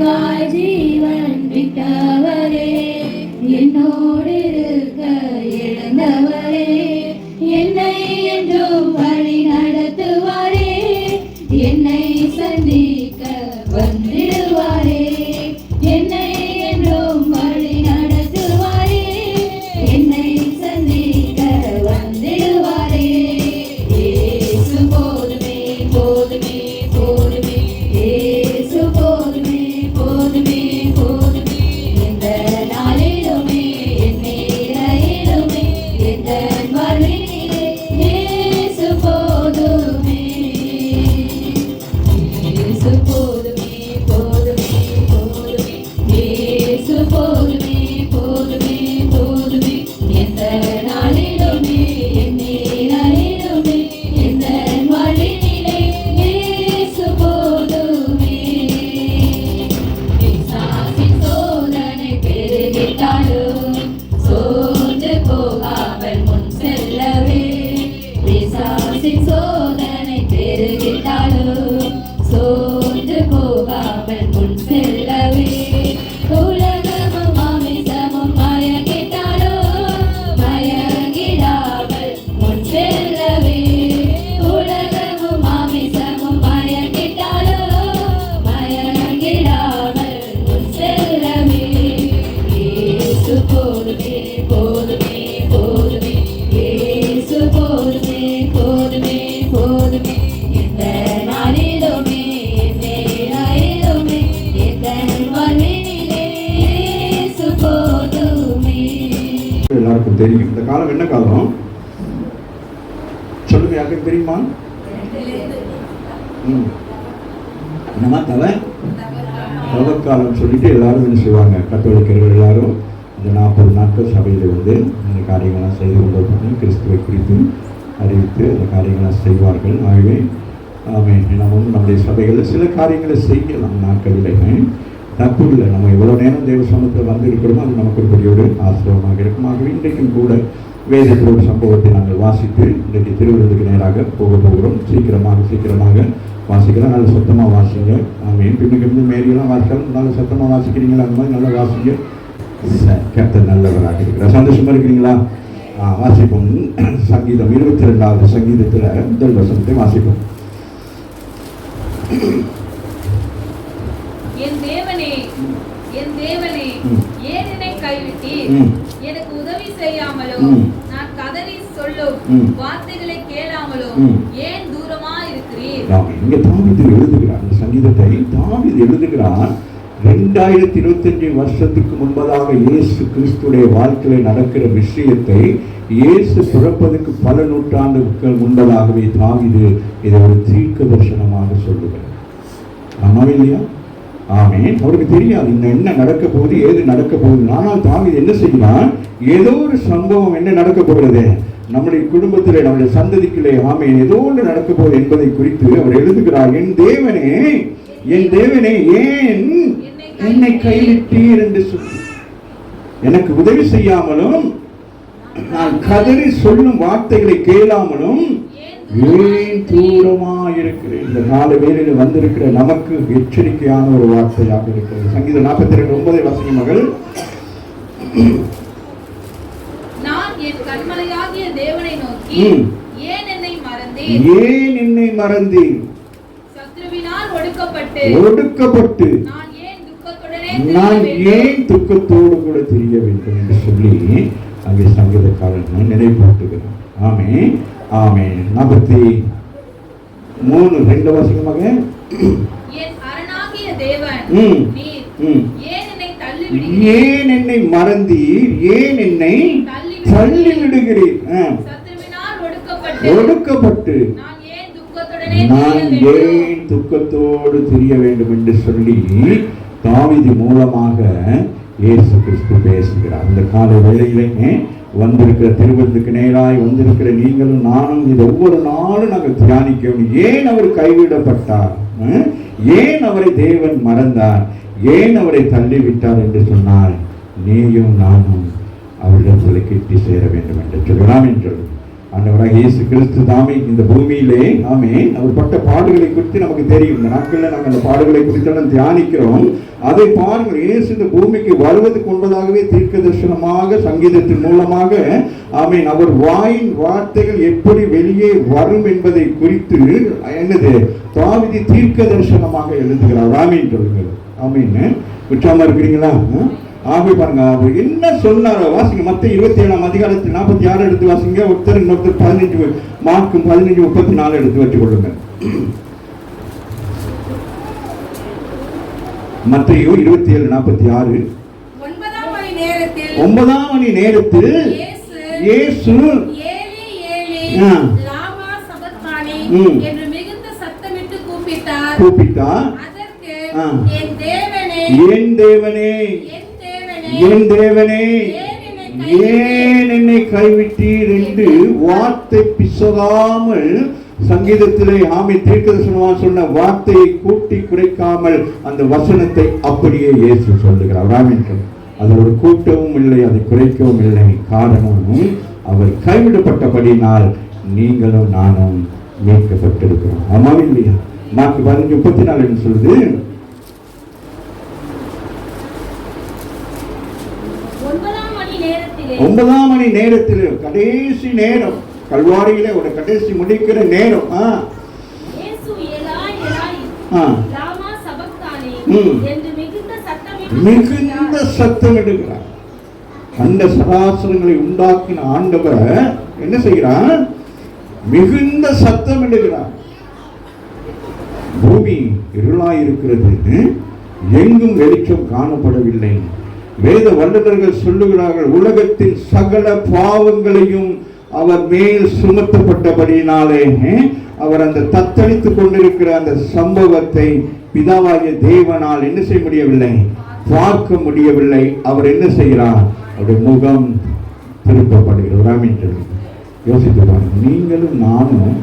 எனக்காய் ஜீவன் விட்டவரே, என்னோடு இருக்க எழுந்தவரே, என்னை என்றும் வழி நடத்துவாரே, என்னை சந்திக்க வந்திடுவாரே, என்னை என்றும் வழி நடத்துவாரே, என்னை சந்திக்க வந்திடுவாரே. இயேசு போதுமே போதுமே போதுமே, இயேசு போதுமே போதுமே போதுமே, எந்த நாளிலுமே என் நேரத்திலுமே எந்த வாழ்வினிலே இயேசு போதுமே. இயேசு போதுமே போதுமே போதுமே, இயேசு போதுமே போதுமே போதுமே, எந்த நாளிலுமே என் நேரத்திலுமே எந்த வாழ்வினிலே இயேசு போதுமே. பிசாசின் சோதனை பெருகிட்டாலும் சோர்ந்து போகாமல் முன் செல்லவே, பிசாசின் சோதனை பெருகிட்டாலும் சோர்ந்து போகாமல் முன் செல்லவே, உலகமும் மாமிசமும் மயங்கிட்டாலும் மயங்கிடாமல் முன் செல்லவே, உலகமும் மாமிசமும் மயங்கிட்டாலும் மயங்கிடாமல் முன் செல்லவே. இயேசு போதுமே போதுமே போதுமே, இயேசு போதுமே போதுமே போதுமே, எந்த நாளிலுமே என் நேரத்திலுமே எந்த வாழ்வினிலே இயேசு போதுமே. எல்லாருக்கும் தெரியும் இந்த காலம் என்ன காலம் சொல்லுங்க, யாருக்கும் தெரியுமா? என்னமா தவக்காலம் சொல்லிட்டு எல்லாரும் என்ன செய்வாங்க, கத்தோலிக்கர்கள் எல்லாரும் இந்த 40 நாட்கள் சபையில் வந்து இந்த காரியங்களாம் செய்து கொண்டு கிறிஸ்துவை குறித்து அறிவித்து அந்த காரியங்களாம் செய்வார்கள். ஆகவே நம்ம நம்முடைய சபைகளில் சில காரியங்களை செய்யலாம் நாட்களில், தப்பு இல்லை. நம்ம எவ்வளோ நேரம் தேவ சமூகத்தில் வந்து இருக்கிறோமோ அது நமக்கு ஒரு பெரிய ஒரு ஆசிரியமாக இருக்கும். ஆகவே இன்றைக்கும் கூட வேதத்தில் ஒரு சம்பவத்தை நாங்கள் வாசித்து இன்றைக்கு திருவிழத்துக்கு நேராக போகிறோம். சீக்கிரமாக வாசிக்கலாம். நல்ல சத்தமாக வாசிங்க. பின்னுக்கு மேரியெல்லாம் வாசிக்கலாம். நல்ல சத்தமாக வாசிக்கிறீங்களா? அந்த மாதிரி நல்லா வாசிங்க. கேப்டன் நல்லவராக இருக்கிறார். சந்தோஷமா இருக்கிறீங்களா? வாசிப்போம். சங்கீதம் 22வது சங்கீதத்தில் முதல் வசனத்தை வாசிப்போம். என் தேவனே ஏன் என்னை கைவிட்டீர்? எனக்கு உதவி செய்யாமலும் நான் கதறி சொல்லும் வார்த்தைகளை கேளாமலும் ஏன் தூரமா இருக்கிறீர்? இங்க தாவீது எழுதுகிறார். இந்த சங்கீதத்தை தாவீது எழுதுகிறார் 2025 வருஷத்துக்கு முன்பதாக இயேசு கிறிஸ்துடைய வாழ்க்கையில நடக்கிற விஷயத்தை இயேசு பிறப்பதற்கு பல நூற்றாண்டுகள் முன்பதாகவே தாவீது இதை ஒரு தீர்க்க தரிசனமாக சொல்லுகிறார். ஆமாவே இல்லையா? ஆமென். அவருக்கு தெரியாது இன்னும் என்ன நடக்க போகுது, ஏது நடக்க போகுது. ஆனால் தாவீது என்ன செய்கிறான், ஏதோ ஒரு சம்பவம் என்ன நடக்க போகிறது நம்முடைய குடும்பத்திலே நம்முடைய சந்ததிக்கிலே, ஆமென், ஏதோ ஒன்று நடக்க போகுது என்பதை குறித்து அவர் எழுதுகிறார். என் தேவனே ஏன் என்னை கைவிட்டீர் என்று சொல்லி, எனக்கு உதவி செய்யாமலும் நான் கதறி சொல்லும் வார்த்தைகளை கேளாமலும் ஏன் தூரமா இருக்கிறேன். இந்த 4 பேரில் வந்திருக்கிற நமக்கு எச்சரிக்கையான ஒரு வார்த்தையாக இருக்கிறது. சங்கீதம் 42:9 வாசிங்க மகள். நான் என் கண்மலையாகிய தேவனை நோக்கி ஏன் என்னை மறந்தீர்? சத்ருவினால் ஒடுக்கப்பட்டு நான் ஏன் துக்கத்தோடு கூட தெரிய வேண்டும் என்று சொல்லி அங்கே சங்கீதக்காரன் நினைப்பூட்டுகிறான். ஆமென். 43:2 வாசிக்கமாக. ஏன் என்னை மறந்தீர்? ஏன் என்னை தள்ளி விடுகிறீர்? ஒடுக்கப்பட்டு நான் ஏன் துக்கத்தோடு தெரிய வேண்டும் என்று சொல்லி தாவீது மூலமாக இயேசு கிறிஸ்து பேசுகிறார். இந்த காலை வேளையிலே வந்திருக்கிற திருவத்துக்கு நேராய் வந்திருக்கிற நீங்களும் நானும் இது ஒவ்வொரு நாளும் நாங்கள் தியானிக்கணும். ஏன் அவர் கைவிடப்பட்டார்? ஏன் அவரை தேவன் மறந்தார்? ஏன் அவரை தள்ளிவிட்டார் என்று சொன்னார். நீயும் நானும் அவரிடத்தில் கிட்டி சேர வேண்டும் என்று சொல்லலாம் என்று ஆண்டவராக இயேசு கிறிஸ்து தாமே இந்த பூமியிலே ஆமென் அவர் பட்ட பாடுகளை குறித்து நமக்கு தெரியும். இந்த நாட்களில் நம்ம அந்த பாடுகளை குறித்து தியானிக்கிறோம். அதை பாருங்கள், இயேசு இந்த பூமிக்கு வருவதற்கு முன்பதாகவே தீர்க்க தரிசனமாக சங்கீதத்தின் மூலமாக ஆமென் அவர் வாயின் வார்த்தைகள் எப்படி வெளியே வரும் என்பதை குறித்து என்னது தாவீது தீர்க்க தரிசனமாக எழுதுகிறார். ஆமென் சொல்லுங்கள். ஆமென். உற்சாகமா இருக்கிறீங்களா? ஆகவே பாருங்க அவர் என்ன சொன்னாரோ வாசிங்க. மத்தேயு 27ஆம் அதிகாரத்தில் 46 எடுத்து வாசிங்க. ஒருத்தர் இன்னொருத்தர் 15 மார்க்கும் 15:34 எடுத்து வச்சுக் கொள்ளுங்க. மத்தேயு 27:46. 9ஆம் மணி நேரத்தில் இயேசு ஏலி ஏலி லாமா சபக்தானி என்று மிகுந்த சத்தமிட்டு கூப்பிட்டார். அதற்கு என் தேவனே என் தேவனே ஏன் என்னை கைவிட்டீர் என்று வார்த்தை பிசகாமல் சங்கீதத்திலே ஆமென் தீர்க்கதரிசனமாக சொன்ன வார்த்தையை கூட்டி குறைக்காமல் அந்த வசனத்தை அப்படியே இயேசு சொல்லுகிறார். ஆமென். அது ஒரு கூட்டவும் இல்லை, அதை குறைக்கவும் இல்லை. காரணமும் அவர் கைவிடப்பட்டபடினால் நீங்களும் நானும் மீட்கப்பட்டிருக்கிறோம். ஆமாம் இல்லையா? மார்க் 15:34 என்று சொல்லுது. 9ஆம் மணி நேரத்தில் கடைசி நேரம், கல்வாரியிலே ஒரு கடைசி முடிக்கிற நேரம். மிகுந்த சத்தம் எடுக்கிறார். அந்த சராசரங்களை உண்டாக்கின ஆண்டவர் என்ன செய்கிறார்? மிகுந்த சத்தம் எடுக்கிறார். பூமி இருளாயிருக்கிறது, எங்கும் வெளிச்சம் காணப்படவில்லை. வேத வல்லுநர்கள் சொல்லுகிறார்கள், உலகத்தின் சகல பாவங்களையும் அவர் மேல் சுமத்தப்பட்டபடியினாலே அவர் அந்த தத்தளித்துக் கொண்டிருக்கிற அந்த சம்பவத்தை பிதாவாகிய தேவனால் என்ன செய்ய முடியவில்லை, பார்க்க முடியவில்லை. அவர் என்ன செய்கிறார்? அவருடைய முகம் திருப்பப்படுகிறார். யோசித்து பாருங்க, நீங்களும் நானும்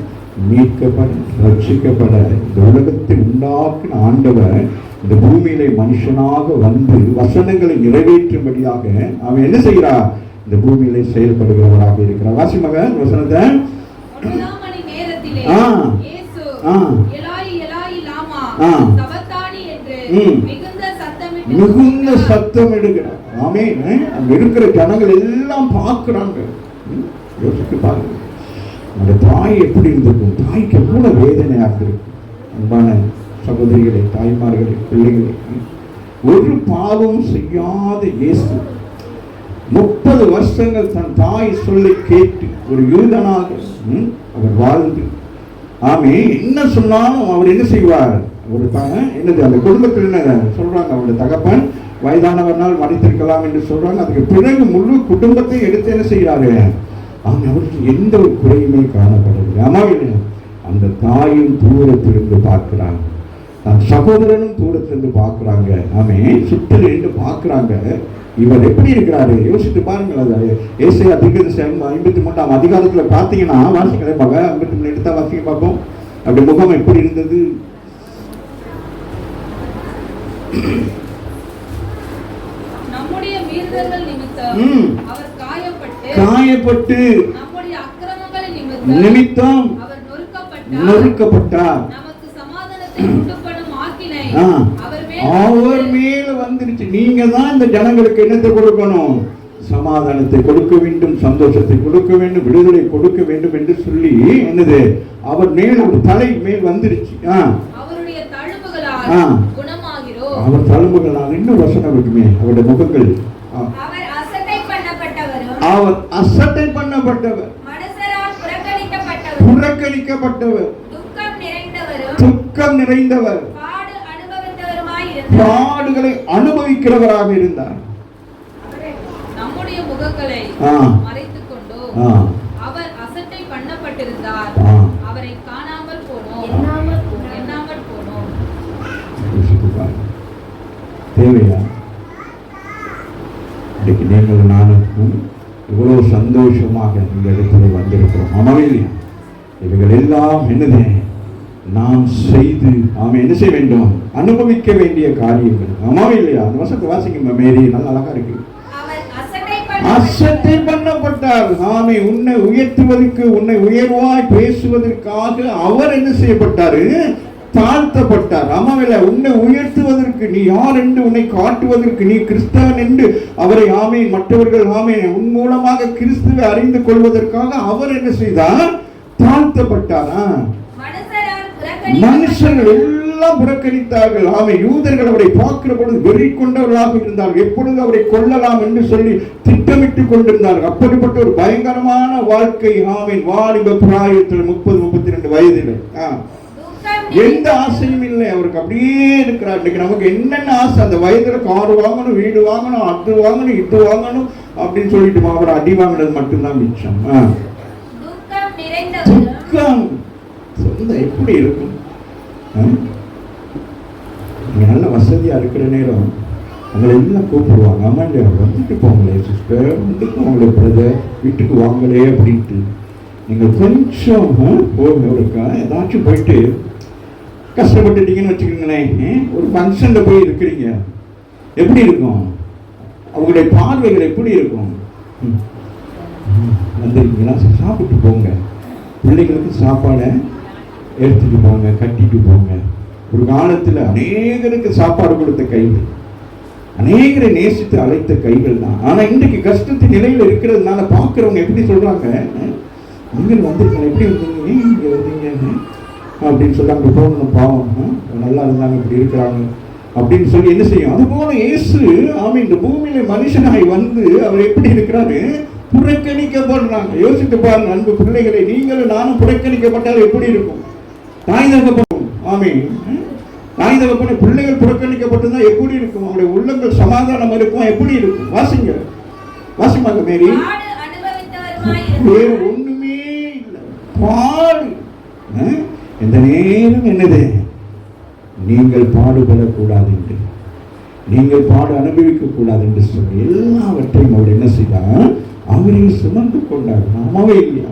மீட்கப்பட ரட்சிக்கப்பட இந்த உலகத்தை உண்டாக்கின ஆண்டவர் இந்த பூமியிலே மனுஷனாக வந்து வசனங்களை நிறைவேற்றும்படியாக அவன் என்ன செய்கிறார்? இந்த பூமியிலே செயல்படுகிறவராக இருக்கிறார். வாசிமக வசனத்தை. மிகுந்த சத்தம் எடுக்கிறார். ஆமென். அங்க இருக்கிற ஜனங்கள் எல்லாம் பார்க்கிறாங்க. யோசித்து பாருங்க, அந்த தாய் எப்படி இருந்திருக்கும்? தாய்க்கு எவ்வளவு வேதனையாக இருக்கும். அன்பான சகோதரிகளை, தாய்மார்களை, பிள்ளைகளை, ஒரு பாவம் செய்யாத இயேசு 30 வருஷங்கள் தன் தாய் சொல்லை கேட்டு ஒரு யூதனாக அவர் வாழ்ந்து என்ன சொன்னாலும் அவர் என்ன செய்வார்? ஒரு என்னது அந்த குடும்பத்தில் என்ன சொல்றாங்க? அவருடைய தகப்பன் வயதானவர்னால் மறைத்திருக்கலாம் என்று சொல்றாங்க. அதுக்கு பிறகு முழு குடும்பத்தை எடுத்து என்ன செய்யறாரு? அவருக்கு எந்த ஒரு குறையுமே காணப்படவில்லை. ஆமாவில்லை? அந்த தாயும் தூரத்திலிருந்து பார்க்கிறாங்க, தன் சகோதரனும் தூரத்திலிருந்து பார்க்கிறாங்க. ஆமே சுற்றில் இருந்து பார்க்கிறாங்க. இவர் எப்படி இருக்கிறாரு? யோசித்து பாருங்கள். அது ஏசாயா தீர்க்கதரிசனம் 53ஆம் அதிகாரத்தில் பார்த்தீங்கன்னா வாசிங்களே பாங்க. 53 எடுத்தா வாசிக்க பார்ப்போம். அப்படி முகம் எப்படி இருந்தது? நம்முடைய மீறுதல்கள் நிமித்தம் அவர் காயப்பட்டு நம்முடைய அக்கிரமங்கள் நிமித்தம் அவர் நொறுக்கப்பட்டார். நமக்கு சமாதானத்தை உண்டுபடும் ஆக்கினை அவர் மேல வந்துருச்சு. நீங்க தான் இந்த ஜனங்களுக்கு என்னத்தை கொடுக்கணும்? சமாதானத்தை கொடுக்க வேண்டும், சந்தோஷத்தை கொடுக்க வேண்டும், விடுதலை கொடுக்க வேண்டும் என்று சொல்லி என்னது அவர் மேல் ஒரு தலை மேல் வந்துருச்சு. அவருடைய தழும்புகளால் குணமாகிறோம். அவர் தழும்புகளால் இன்னும் வசனம் இருக்குமே, அவருடைய முகங்கள். அவர் அசட்டை பண்ணப்பட்டவர், மனுஷரால் புறக்கணிக்கப்பட்டவர், துக்கம் நிறைந்தவர், பாடுகளை அனுபவிக்கிறவராக இருந்தார். நம்முடைய முகங்களை மறைத்துக் கொண்டு அவர் அசட்டை பண்ணப்பட்டிருந்தார். அவரை காணாமல் போனோம், எண்ணாமல் போனோம். தேவையா? இன்னைக்கு நீங்கள் நானும் இவ்வளவு சந்தோஷமாக இந்த இடத்துல வந்திருக்கிறோம். ஆமாவே இவைகள் எல்லாம் என்னது நாம் செய்து என்ன செய்ய வேண்டும்? அனுபவிக்க வேண்டிய காரியங்கள். ஆமாவே இல்லையா? அந்த வசனத்தை வாசிக்க மேரி, நல்ல அழகா இருக்கு. அவர் அசட்டை அசட்டை பண்ணப்பட்டார். ஆமே, உன்னை உயர்த்துவதற்கு, உன்னை உயர்வாய் பேசுவதற்காக அவர் என்ன செய்யப்பட்டாரு? தாழ்த்தப்பட்டார். ஆமாவில்லை, உன்னை உயர்த்துவதற்கு, நீ யார் என்று உன்னை காட்டுவதற்கு, நீ கிறிஸ்தவன் என்று அவரை ஆமே மற்றவர்கள் ஆமே உன் மூலமாக கிறிஸ்துவை அறிந்து கொள்வதற்காக அவர் என்ன செய்தார்? தாழ்த்தப்பட்டாரா? மனுஷர்கள் எல்லாம் புறக்கணித்தார்கள். ஆமை, யூதர்கள் அவரை பார்க்கிற பொழுது வெறி கொண்டவர்களாக இருந்தார்கள். எப்பொழுது அவரை கொல்லலாம் என்று சொல்லி திட்டமிட்டுக் கொண்டிருந்தார்கள். அப்படிப்பட்ட ஒரு பயங்கரமான வாழ்க்கை. ஆமை, வாலிப பிராயத்தில் 30-32 வயதில் எந்த ஆசையும் இல்லை அவருக்கு. அப்படியே இருக்கிறார். இன்னைக்கு நமக்கு என்னென்ன ஆசை? அந்த வயதுல கார் வாங்கணும், வீடு வாங்கணும், அது வாங்கணும், இது வாங்கணும் அப்படின்னு சொல்லிட்டு அவர் அடி வாங்கினது மட்டும்தான் மிச்சம். துக்கம் சொந்த எப்படி இருக்கும்? நீங்க நல்ல வசதியா இருக்கிற நேரம் உங்களை எல்லாம் கூப்பிடுவாங்க. அம்மா இல்லையா, வந்துட்டு போங்களே சிஸ்டர், வந்துட்டு போங்களே பிரதர், வீட்டுக்கு வாங்களே அப்படின்ட்டு. நீங்கள் கொஞ்சம் இருக்கா ஏதாச்சும் போயிட்டு கஷ்டப்பட்டுட்டீங்கன்னு வச்சுக்கோங்களேன், ஒரு ஃபங்க்ஷன்ல போய் இருக்கிறீங்க, எப்படி இருக்கும்? அவங்களுடைய பார்வைகள் எப்படி இருக்கும்? வந்துருக்கீங்களா, சாப்பிட்டு போங்க, பிள்ளைங்களுக்கு சாப்பாடை எடுத்துட்டு போங்க, கட்டிட்டு போங்க. ஒரு காலத்தில் அநேகருக்கு சாப்பாடு கொடுத்த கைகள், அநேகரை நேசித்து அழைத்த கைகள் தான். ஆனா இன்றைக்கு கஷ்டத்தின் நிலையில இருக்கிறதுனால பார்க்கிறவங்க எப்படி சொல்றாங்க, நீங்கள் வந்திருக்கீங்க, எப்படி வந்தீங்க, இங்க வந்தீங்க அப்படின்னு சொல்லி அங்கே போகணும், பாவம் நல்லா இருந்தாங்க, இப்படி இருக்கிறாங்க அப்படின்னு சொல்லி என்ன செய்யும்? அது போல இயேசு ஆமா இந்த பூமியில மனுஷனாய் வந்து அவர் எப்படி இருக்கிறாரு? புறக்கணிக்கப்படுறாங்க. யோசித்து பாருங்க அன்பு பிள்ளைகளை, நீங்களும் நானும் புறக்கணிக்கப்பட்டால் எப்படி இருக்கும்? தாய் தகப்பனும் ஆமே தாய் தகப்பன பிள்ளைகள் புறக்கணிக்கப்பட்டதா எப்படி இருக்கும்? அவங்களுடைய உள்ளங்கள் சமாதானம் இருக்கும், எப்படி இருக்கும்? வாசிங்க, வாசிமாங்க மேரி. வேறு ஒண்ணுமே இல்லை, பாடு. இந்த நேரம் என்னது? நீங்கள் பாடுபடக்கூடாது என்று, நீங்கள் பாடு அனுபவிக்க கூடாது என்று சொல்லி எல்லாவற்றையும் அவர் என்ன செய்தார்? அவரையும் சுமந்து கொண்டார். ஆமாவே இல்லையா?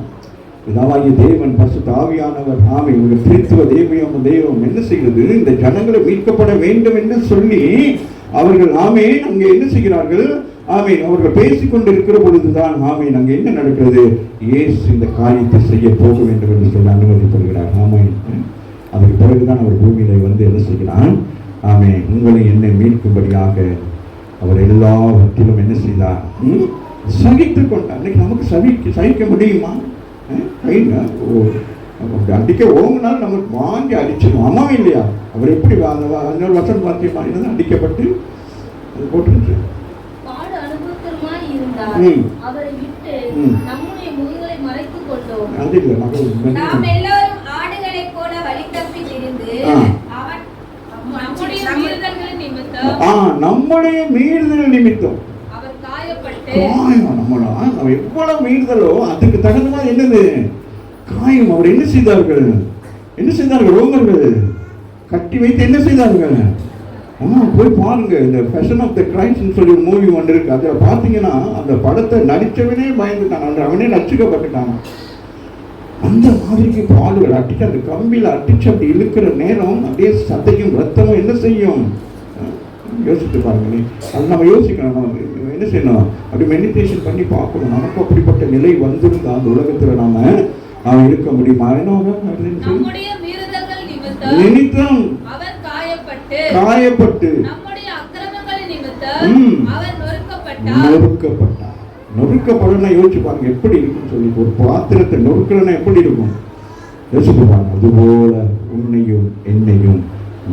பிதாவாகிய தேவன், பரிசுத்த ஆவியானவர், ஆமை ஒரு திருத்துவ தெய்வம் என்ன செய்கிறது? இந்த ஜனங்களை மீட்கப்பட வேண்டும் என்று சொல்லி அவர்கள் ஆமே அங்கே என்ன செய்கிறார்கள்? ஆமே அவர்கள் பேசிக் கொண்டிருக்கிற பொழுதுதான் ஆமே அங்கே என்ன நடக்கிறது? இயேசு இந்த காரியத்தை செய்ய போக வேண்டும் என்று சொல்லி அனுமதிப்படுகிறார். ஆமே, அதற்கு பிறகுதான் அவர் பூமியில வந்து என்ன செய்கிறார்? ஆமே உங்களை என்னை மீட்கும்படியாக அவர் எல்லாவற்றிலும் என்ன செய்தார்? சகித்துக் கொண்டார். இன்னைக்கு நமக்கு சகிக்க முடியுமா? அடிக்க ஓங்கினாலும் நமக்கு வாங்கி அடிச்சிடும். அம்மாவும் இல்லையா? அவர் எப்படி இன்னொரு வசனம் வாக்கியம் அடிக்கப்பட்டு அது போட்டு நம்முடைய மீறுதல் நிமித்தம் நம்ம எவ்வளவு மீறுதலோ அதுக்கு தகுந்த மாதிரி என்னது காயம். அவர் என்ன செய்தார்கள்? ரோமர்கள் கட்டி வைத்து என்ன செய்தார்கள்? போய் பாருங்க, இந்த ஃபேஷன் ஆஃப் த கிரைஸ்ட்னு சொல்லி ஒரு மூவி ஒன்று இருக்கு. அதில் பார்த்தீங்கன்னா அந்த படத்தை நடிச்சவனே பயந்துட்டான், அவனே நச்சுக்கப்பட்டுட்டான். அந்த மாதிரிக்கு பாடுகள் அடிச்சு அந்த கம்பியில் அடிச்சு அப்படி இழுக்கிற நேரம் அப்படியே சத்தையும் ரத்தமும் என்ன செய்யும்? யோசிச்சு பாருங்க. அது நம்ம யோசிக்கணும், நம்ம என்ன செய்யணும்? அப்படி மெடிடேஷன் பண்ணி பார்க்கணும். நமக்கு அப்படிப்பட்ட நிலை வந்திருந்தா அந்த உலகத்துல நாம இருக்க முடியுமா? நிமித்தம் காயப்பட்டு நொறுக்கப்படனா யோசிச்சு பாருங்க எப்படி இருக்குன்னு சொல்லி. ஒரு பாத்திரத்தை நொறுக்கலன்னா எப்படி இருக்கும்? யோசிச்சு பாருங்க. அதுபோல உன்னையும் என்னையும்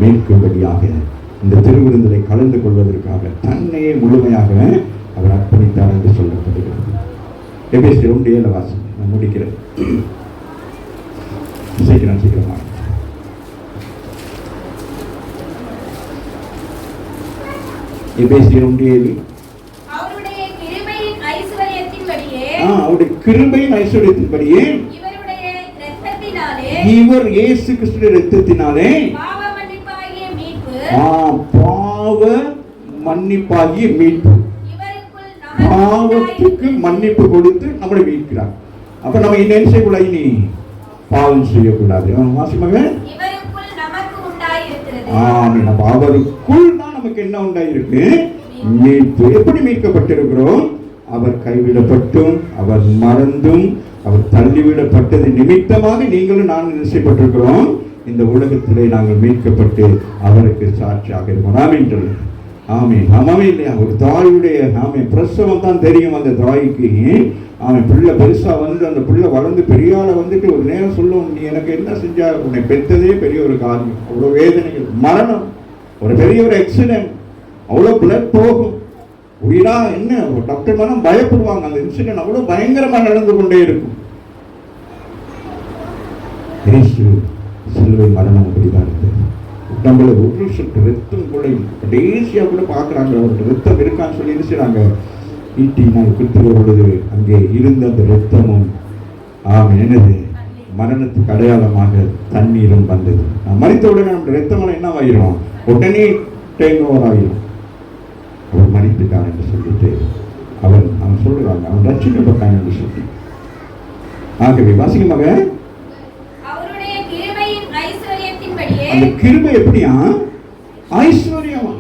மீட்கும்படியாக இந்த திருவிருந்திலே கலந்து கொள்வதற்காக தன்னையே முழுமையாக அவர் அர்ப்பணித்தார் என்று சொல்லப்படுகிறது. எபேசியர் 1:7 வாசம். நான் முடிக்கிறேன், சீக்கிரமா. எபேசியர் 1:7 அவருடைய கிருபையின் ஐஸ்வரியத்தின்படியே இவர் இயேசு கிறிஸ்துவின் இரத்தத்தினாலே பாவ மன்னிப்பாகிய மீட்பு, பாவத்துக்கு மன்னிப்பு கொடுத்து நம்மளை மீட்கிறார். அப்ப நம்ம என்ன செய்யக்கூடாது? இனி பாவம் செய்யக்கூடாது. வாசிமாக அவருக்குள் தான் நமக்கு என்ன உண்டாயிருக்கு? மீட்பு. எப்படி மீட்கப்பட்டிருக்கிறோம்? அவர் கைவிடப்பட்டும் அவர் மறந்தும் அவர் தள்ளிவிடப்பட்டது நிமித்தமாக நீங்களும் நான் நிச்சயப்பட்டிருக்கிறோம். இந்த உலகத்திலே நாங்கள் மீட்கப்பட்டு அவருக்கு சாட்சியாக இருக்கோம். ஆமீன் சொல்லு. ஆமீன். ஆமாமே இல்லையா? ஒரு தாயுடைய பிரசவம் தான் தெரியும் அந்த தாய்க்கு. பிள்ளை பெருசா வந்து அந்த பிள்ளை வளர்ந்து பெரியால வந்துட்டு ஒரு நேரம் சொல்லும், நீ எனக்கு என்ன செஞ்சா, உன்னை பெற்றதே பெரிய ஒரு காரியம், அவ்வளோ வேதனைகள், மரணம், ஒரு பெரிய ஒரு ஆக்சிடென்ட், அவ்வளோ பிளட் போகும், உயிரா என்ன டாக்டர் மேலும் பயப்படுவாங்க. அந்த இன்சிடென்ட் அவ்வளோ பயங்கரமா நடந்து கொண்டே இருக்கும். சிலுவை மரணம் அப்படிதான் இருந்தது. நம்மள ஒரு சொட்டு ரத்தம் கூட கடைசியா கூட பாக்குறாங்க, அவருக்கு ரத்தம் இருக்கான்னு சொல்லி இருக்கிறாங்க. ஈட்டினால் குத்துகிற பொழுது அங்கே இருந்த அந்த ரத்தமும் என்னது மரணத்துக்கு அடையாளமாக தண்ணீரும் வந்தது. மறித்த உடனே நம்ம ரத்தமெல்லாம் என்ன ஆகிரும், உடனே டேக் ஓவர் ஆகிரும். அவர் மறித்துட்டான் என்று சொல்லிட்டு அவன் சொல்லுறாங்க, அவன் ரட்சிக்கப்பட்டான் என்று சொல்லி. ஆகவே வாசிக்கமாக அந்த கிருபை எப்படியா ஐஸ்வர்யமா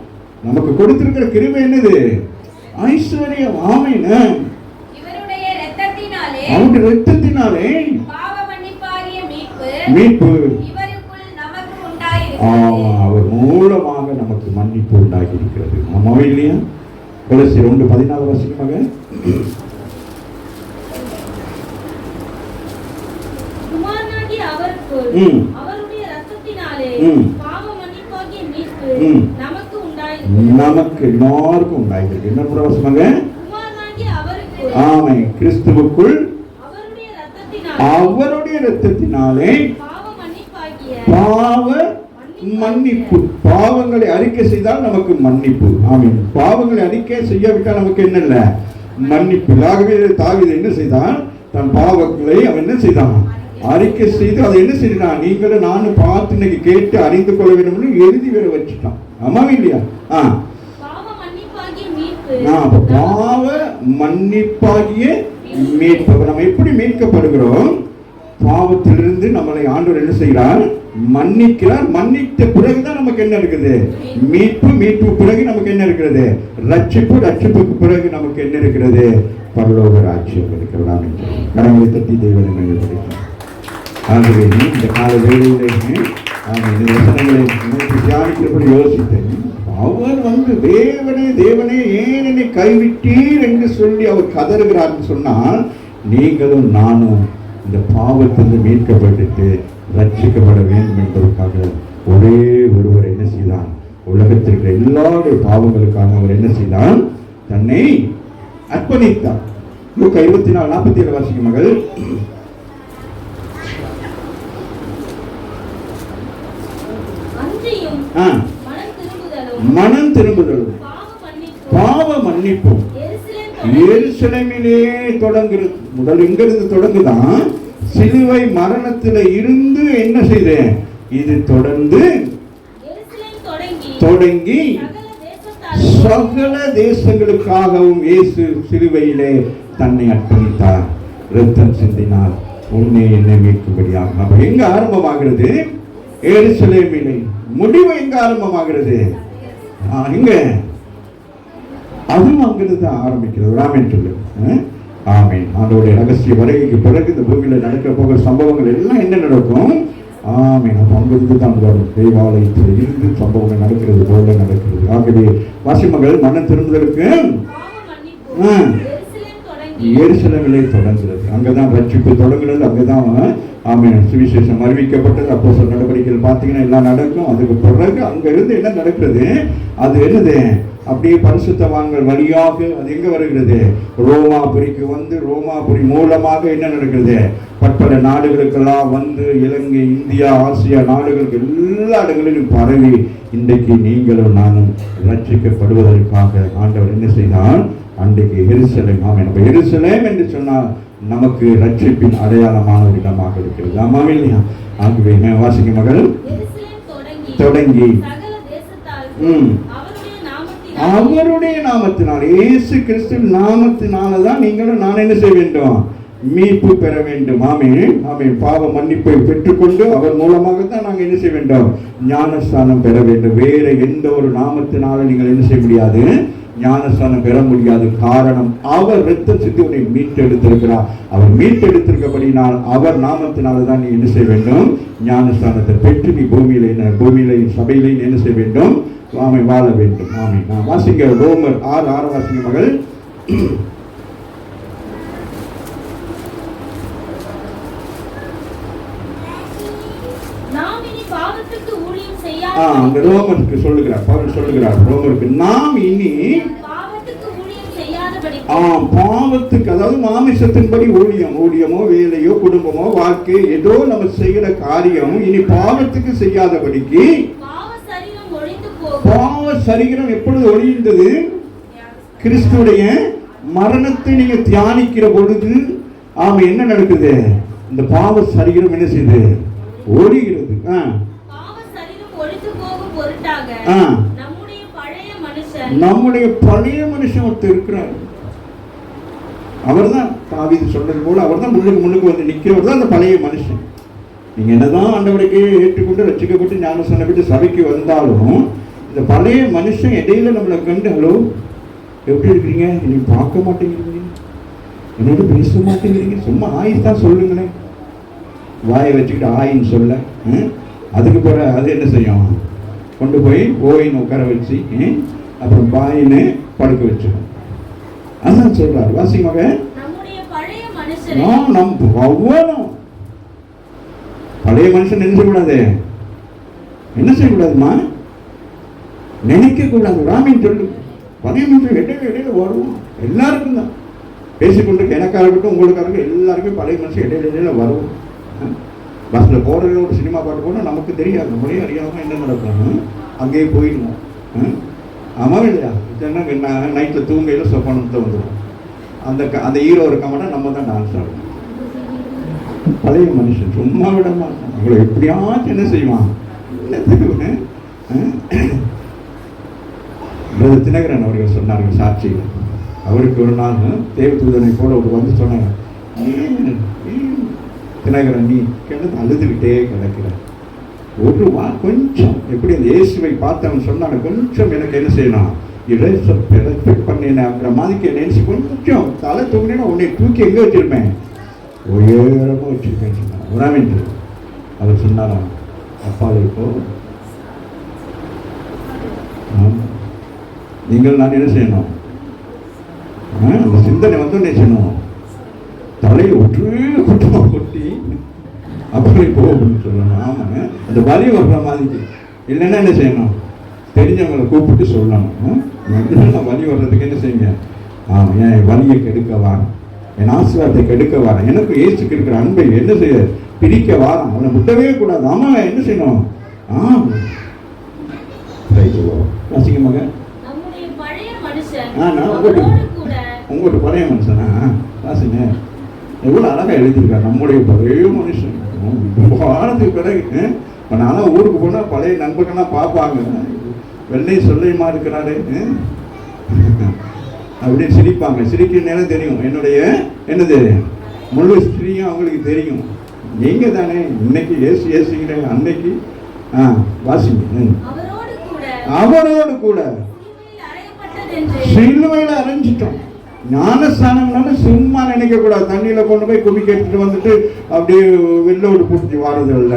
நமக்கு கொடுத்திருக்கிற கிருபை என்னது, ஐஸ்வர்யம். ஆமென். அவருடைய இரத்தத்தினாலே மீட்பு, அவர் மூலமாக நமக்கு மன்னிப்பு உண்டாகி இருக்கிறது. ஆமாவே இல்லையா? கொலோசியர் 1:14 வாசிக்கமாக. நமக்கு எல்லாருக்கும் உண்டாயிருக்கு. என்ன பிரவசமாக? ஆமை கிறிஸ்துவுக்குள் அவருடைய இரத்தத்தினாலே பாவ மன்னிப்பு. பாவங்களை அறிக்கை செய்தால் நமக்கு மன்னிப்பு. ஆமீன். பாவங்களை அறிக்கை செய்யாவிட்டால் நமக்கு என்ன இல்லை, மன்னிப்பு. ஆகவே தாவீது என்ன செய்தான், தன் பாவங்களை அவன் என்ன செய்தான், அறிக்கை செய்து அதை என்ன செய்தான், நீங்களும் நானும் பார்த்து இன்னைக்கு கேட்டு அறிந்து கொள்ள வேண்டும் எழுதி வேற வச்சுட்டான். ஆமாம் இல்லையா? பாவ மன்னிப்பாகிய மீட்பு. நம்ம எப்படி மீட்கப்படுகிறோம்? பாவத்திலிருந்து நம்மளை ஆண்டவர் என்ன செய்கிறார், மன்னிக்கிறார். மன்னித்த பிறகுதான் நமக்கு என்ன இருக்குது, மீட்பு. மீட்பு பிறகு நமக்கு என்ன இருக்கிறது, ரட்சிப்பு. ரட்சிப்புக்கு பிறகு நமக்கு என்ன இருக்கிறது, பரலோக ராஜ்யம் இருக்கிறதா. கடவுளை தட்டி தேவனை மையப்படுத்த. ஆகவே இந்த கால வேளையிலே வசனங்களை தியானிக்கிறபடி யோசித்தேன். அவர் வந்து தேவனே தேவனே ஏன் என்னை கைவிட்டீர் என்று சொல்லி அவர் கதறுகிறார் சொன்னால், நீங்களும் நானும் இந்த பாவத்திலிருந்து மீட்கப்பட்டு ரட்சிக்கப்பட வேண்டும் என்பதற்காக ஒரே ஒருவர் என்ன செய்தான், உலகத்திற்கு எல்லாருடைய பாவங்களுக்காக அவர் என்ன செய்தான், தன்னை அர்ப்பணித்தார். லூக்கா 24:47 வாசிக்கும் மகள். மனம் திரும்புதலும் பாவ மன்னிப்பும் எருசலேமிலே தொடங்குகிறது. முதல் எங்கிருந்து தொடங்குதான், சிலுவை மரணத்தில இருந்து என்ன செய்தேன், இது தொடர்ந்து தொடங்கி சகல தேசங்களுக்காகவும் இயேசு சிலுவையிலே தன்னை அர்ப்பணித்தார், இரத்தம் சிந்தினார், உன்னை என்னை மீட்கும்படியாக. அப்ப எங்க ஆரம்பமாகிறது, எருசலேமிலே. முடிவு எங்க ஆரம்பமாகிறது, இங்க அதுவும் அங்கிருந்து ஆரம்பிக்கிறது. ஆமென் சொல்லு. ஆமென். ஆண்டவருடைய ரகசிய வருகைக்கு பிறகு இந்த பூமியில நடக்க போகிற சம்பவங்கள் எல்லாம் என்ன நடக்கும், ஆமென். அப்ப அங்கிருந்து தான் வரும். தேவாலயத்தில் இருந்து சம்பவங்கள் நடக்கிறது போல நடக்கிறது. ஆகவே வாசிமகள் மனம் திரும்புதலுக்கு எருசலேமிலே தொடங்குகிறது. அங்கதான் ரட்சிப்பு தொடங்குகிறது. அங்கதான் ஆமென் சுவிசேஷம் அறிவிக்கப்பட்டது. அப்போஸ்தலர் நடவடிக்கைகள் பார்த்தீங்கன்னா எல்லாம் நடக்கும். அதுக்கு பிறகு அங்க இருந்து என்ன நடக்கிறது, அது என்னது, அப்படியே பரிசுத்தவான்கள் வழியாக அது எங்க வருகிறது, ரோமாபுரிக்கு வந்து ரோமாபுரி மூலமாக என்ன நடக்கிறது, பற்பல நாடுகளுக்கெல்லாம் வந்து இலங்கை, இந்தியா, ஆசியா நாடுகளுக்கு எல்லா இடங்களிலும் பரவி இன்றைக்கு நீங்களும் நானும் ரட்சிக்கப்படுவதற்காக ஆண்டவர் என்ன செய்தார், அன்றைக்கு எருசலேம். ஆமென். நம்ம எருசலேம் என்று சொன்னால் நமக்கு ரட்சிப்பின் அடையாளமான ஒரு இடமாக இருக்கிறது. ஆமாம் இல்லையா? ஆகவே வாசிக்கும் மகள் தொடங்கி அவருடைய நாமத்தினால், இயேசு கிறிஸ்து நாமத்தினாலதான் நீங்களும் நான் என்ன செய்ய வேண்டும், மீட்பு பெற வேண்டும். ஆமென். ஆமென். பாவ மன்னிப்பை பெற்றுக்கொண்டு அவர் மூலமாகத்தான் நாங்கள் என்ன செய்ய வேண்டும், ஞானஸ்தானம் பெற வேண்டும். வேற எந்த ஒரு நாமத்தினால நீங்கள் என்ன செய்ய முடியாது, ஞானஸ்தானம் பெற முடியாது. காரணம், அவர் இரத்த சிந்தி உன்னை மீட்டெடுத்திருக்கிறார். அவர் மீட்டெடுத்திருக்கபடினால் அவர் நாமத்தினால்தான் நீ என்ன செய்ய வேண்டும்? ஞானஸ்தானத்தை பெற்று நீ பூமியிலே சபையிலே என்ன செய்ய வேண்டும்? ஆமை வாழ வேண்டும். ஆமை. நான் வாசிங்க ரோமர் 6:6 வாசிங்க மகள். அந்த ரோமருக்கு சொல்லுகிறார், பவுல் சொல்லுகிறார் ரோமருக்கு, நாம் இனி பாவத்துக்கு, அதாவது மாமிசத்தின்படி ஊழியமோ வேலையோ குடும்பமோ வாழ்க்கை ஏதோ நம்ம செய்கிற காரியம் இனி பாவத்துக்கு செய்யாதபடிக்கு. பாவ சரீரம் எப்பொழுது ஒழிந்தது? கிறிஸ்துடைய மரணத்தை நீங்க தியானிக்கிற பொழுது ஆமா என்ன நடக்குது? இந்த பாவ சரீரம் என்ன செய்யுது? ஒழிகிறது. நம்முடைய பழைய மனுஷன் ஒருத்தர் இருக்கிறார். அவர் தான் தாவீது சொன்னது போல அவர் தான் முன்னுக்கு வந்து நிற்கிறவர் தான் அந்த பழைய மனுஷன். நீங்க என்னதான் ஆண்டவருக்கு ஏற்றுக்கொண்டு ரட்சிக்கப்பட்டு ஞானஸ்நானம் பெற்று சபைக்கு வந்தாலும் இந்த பழைய மனுஷன் இடையில நம்மளை கண்டு, ஹலோ எப்படி இருக்கிறீங்க, நீ பார்க்க மாட்டேங்கிறீங்க, என்னோட பேச மாட்டேங்கிறீங்க, சும்மா ஆய் தான் சொல்லுங்களேன். வாயை வச்சுக்கிட்டு ஆயின்னு சொல்ல, அதுக்கு பிற அது என்ன செய்யும்? கொண்டு போய் ஓயின்னு உட்கார வச்சு அப்புறம் பாயின்னு படுக்க வச்சிடும். அதான் சொல்றாரு. வாசிமாக பழைய மனுஷன் என்ன செய்யக்கூடாது? என்ன செய்யக்கூடாதுமா? நினைக்க கூடாது. ராமின் சொல்லு, பழைய மனுஷன் இடையில வருவோம். எல்லாருக்கும் தான் பேசிக்கொண்டு, எனக்காக இருக்கட்டும் உங்களுக்காக எல்லாருக்கும் பழைய மனுஷன் இடையில வருவோம். பஸ்ஸில் போகிறவங்க ஒரு சினிமா பாட்டு போனால் நமக்கு தெரியாது, நம்மளே அறியாமல் என்ன நடக்கும், அங்கேயே போயிடுவோம். ஆமாம் இல்லையா? இல்லைன்னா நைட்டில் தூங்கையில் சொப்பனத்தை வந்துடும். அந்த ஹீரோ இருக்க மாட்டா நம்ம தான் டான்ஸ் ஆடுவோம். பழைய மனுஷன் சும்மா விட மாட்டான். உங்களை எப்படியாச்சும் என்ன செய்வான்? தினகரன் அவர்கள் சொன்னார்கள் சாட்சியில். அவருக்கு ஒரு நாள் தேவதூதனை போல ஒரு வந்து சொன்னாங்க, தினகரன் நீ கிடந்து அழுதுகிட்டே கிடக்கிற, ஒரு கொஞ்சம் எப்படி அந்த இயேசுவை பார்த்து அவன் சொன்னாங்க, கொஞ்சம் எனக்கு என்ன செய்யணும், ரெஸ்பெக்ட் பண்ணின மாதிரிக்கு நினைச்சு கொஞ்சம் தலை தூங்கினேன்னா உன்னை தூக்கி எங்கே வச்சிருப்பேன்? உயரமாக வச்சிருப்பேன் சொன்னார். உராமின்று அவர் சொன்னாராம், அப்பாவை இப்போ நீங்கள் நான் என்ன செய்யணும்? அந்த சிந்தனை வந்து என்ன செய்யணும்? தலையை ஒற்று குட்டமாக கொட்டி அப்படி போகணும்னு சொல்லணும். ஆமாங்க, அந்த வலி வர்ற மாதிரி. இல்லைன்னா என்ன செய்யணும்? தெரிஞ்சவங்களை கூப்பிட்டு சொல்லணும். வலி வர்றதுக்கு என்ன செய்யுங்க? என் வலியை கெடுக்க வாரம், என் ஆசீர்வாதத்தை கெடுக்க வாரம், எனக்கு ஏசுக்கு இருக்கிற அன்பை என்ன செய்ய பிரிக்க வாரம், அவனை முட்டவே கூடாது. ஆமா என்ன செய்யணும்? வாசிக்கமாக உங்களோட பழைய மனுஷனா வாசிங்க. எவ்வளோ அழகாக எழுதியிருக்காரு. நம்முடைய பழைய மனுஷன் வாரத்துக்கு பிறகு நானும் ஊருக்கு போனால் பழைய நண்பர்கள்லாம் பார்ப்பாங்க, வெள்ளை சொல்லையுமா இருக்கிறாரு அப்படின்னு சிரிப்பாங்க. சிரிக்கிற நேரம் தெரியும் என்னுடைய என்னது முழு ஸ்திரியும் அவங்களுக்கு தெரியும். நீங்க தானே இன்னைக்கு ஏசுங்கிற அன்னைக்கு வாசிங்க. அவரோடு கூட சிலுவையில் அரைஞ்சிட்டோம். ஞானஸ்தானம்னால சும்மா நினைக்க கூடாது. தண்ணியில கொண்டு போய் குமிக்க எடுத்துட்டு வந்துட்டு அப்படியே வெள்ளோடு பூட்டி வாடுறது இல்ல.